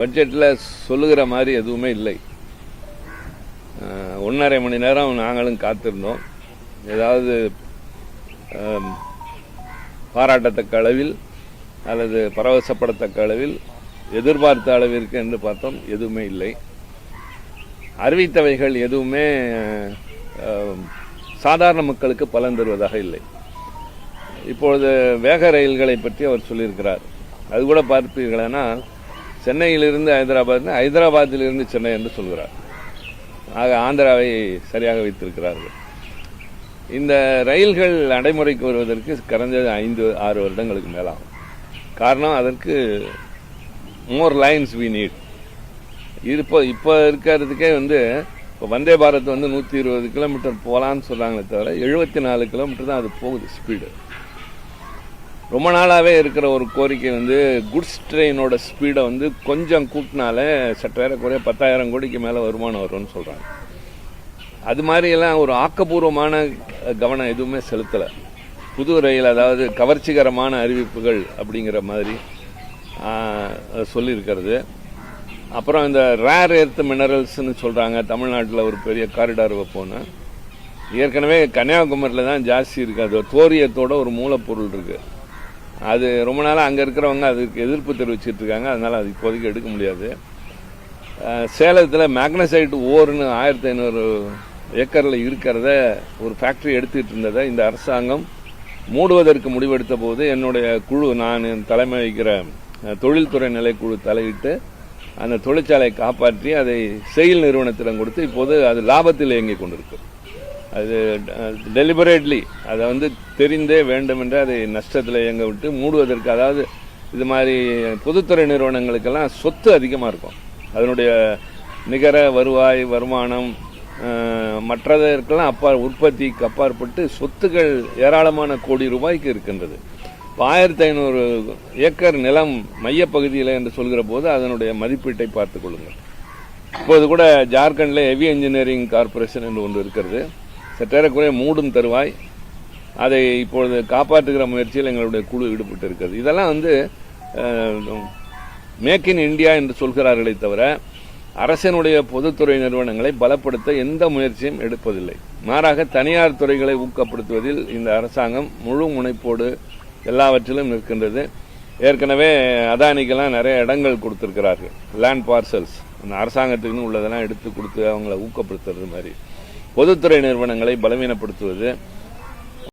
பட்ஜெட்டில் சொல்லுகிற மாதிரி எதுவுமே இல்லை. 1.5 மணி நேரம் நாங்களும் காத்திருந்தோம். ஏதாவது பாராட்டத்தக்க அளவில் அல்லது பரவசப்படத்தக்க அளவில் எதிர்பார்த்த அளவிற்கு என்று பார்த்தோம், எதுவுமே இல்லை. அறிவித்தவைகள் எதுவுமே சாதாரண மக்களுக்கு பலன் தருவதாக இல்லை. இப்பொழுது வேக ரயில்களை பற்றி அவர் சொல்லியிருக்கிறார். அது கூட பார்ப்பீர்களானா, சென்னையிலிருந்து ஹைதராபாத், ஹைதராபாத்திலிருந்து சென்னை என்று சொல்கிறார். ஆக ஆந்திராவை சரியாக வைத்திருக்கிறார்கள். இந்த ரயில்கள் நடைமுறைக்கு வருவதற்கு குறைஞ்சது 5-6 வருடங்களுக்கு மேலாகும். காரணம், அதற்கு மோர் லைன்ஸ் வி நீட். இப்போ இருக்கிறதுக்கே இப்போ வந்தே பாரத் 120 கிலோமீட்டர் போகலான்னு சொல்கிறாங்களே தவிர 74 கிலோமீட்டர் தான் அது போகுது ஸ்பீடு. ரொம்ப நாளாகவே இருக்கிற ஒரு கோரிக்கை குட்ஸ் ட்ரெயினோட ஸ்பீடை கொஞ்சம் கூட்டினாலே சற்றேறக்குறைய 10,000 கோடிக்கு மேலே வருமானம் வரும்னு சொல்கிறாங்க. அது மாதிரியெல்லாம் ஒரு ஆக்கப்பூர்வமான கவனம் எதுவுமே செலுத்தலை. புது ரயில், அதாவது கவர்ச்சிகரமான அறிவிப்புகள் அப்படிங்கிற மாதிரி சொல்லியிருக்கிறது. அப்புறம் இந்த ரேர் எர்த் மினரல்ஸ்ன்னு சொல்கிறாங்க, தமிழ்நாட்டில் ஒரு பெரிய காரிடார் வைப்போன்னு. ஏற்கனவே கன்னியாகுமரியில் தான் ஜாஸ்தி இருக்குது. அது தோரியத்தோட ஒரு மூலப்பொருள் இருக்குது. அது ரொம்ப நாளாக அங்கே இருக்கிறவங்க அதுக்கு எதிர்ப்பு தெரிவிச்சிட்டு இருக்காங்க. அதனால் அது இப்போதைக்கு எடுக்க முடியாது. சேலத்தில் மேக்னசைட் ஓர்னு 1500 ஏக்கரில் இருக்கிறத ஒரு ஃபேக்ட்ரி எடுத்துக்கிட்டு இருந்ததை இந்த அரசாங்கம் மூடுவதற்கு முடிவெடுத்த போது என்னுடைய குழு, நான் தலைமை வைக்கிற தொழில்துறை நிலைக்குழு தலையிட்டு அந்த தொழிற்சாலையை காப்பாற்றி அதை செயில் நிறுவனத்திடம் கொடுத்து இப்போது அது லாபத்தில் இயங்கிக் கொண்டிருக்கு. அது டெலிபரேட்லி அதை தெரிந்தே வேண்டுமென்று அதை நஷ்டத்தில் இயங்க விட்டு மூடுவதற்கு, அதாவது இது மாதிரி பொதுத்துறை நிறுவனங்களுக்கெல்லாம் சொத்து அதிகமாக இருக்கும். அதனுடைய நிகர வருவாய், வருமானம் மற்றதற்கெல்லாம் உற்பத்திக்கு அப்பாற்பட்டு சொத்துக்கள் ஏராளமான கோடி ரூபாய்க்கு இருக்கின்றது. இப்போ 1500 ஏக்கர் நிலம் மையப்பகுதியில் என்று சொல்கிற போது அதனுடைய மதிப்பீட்டை பார்த்துக் கொள்ளுங்கள். இப்போது கூட ஜார்க்கண்டில் ஹெவி இன்ஜினியரிங் கார்பரேஷன் என்று ஒன்று இருக்கிறது. சற்றேறக்குறைய மூடும் தருவாய். அதை இப்பொழுது காப்பாற்றுகிற முயற்சியில் எங்களுடைய குழு ஈடுபட்டு இருக்கிறது. இதெல்லாம் மேக் இன் இந்தியா என்று சொல்கிறார்களே தவிர அரசினுடைய பொதுத்துறை நிறுவனங்களை பலப்படுத்த எந்த முயற்சியும் எடுப்பதில்லை. மாறாக தனியார் துறைகளை ஊக்கப்படுத்துவதில் இந்த அரசாங்கம் முழு முனைப்போடு எல்லாவற்றிலும் நிற்கின்றது. ஏற்கனவே அதானிக்கெல்லாம் நிறைய இடங்கள் கொடுத்திருக்கிறார்கள், லேண்ட் பார்சல்ஸ். அந்த அரசாங்கத்துக்குன்னு உள்ளதெல்லாம் எடுத்து கொடுத்து அவங்கள ஊக்கப்படுத்துறது மாதிரி பொதுத்துறை நிறுவனங்களை பலவீனப்படுத்துவது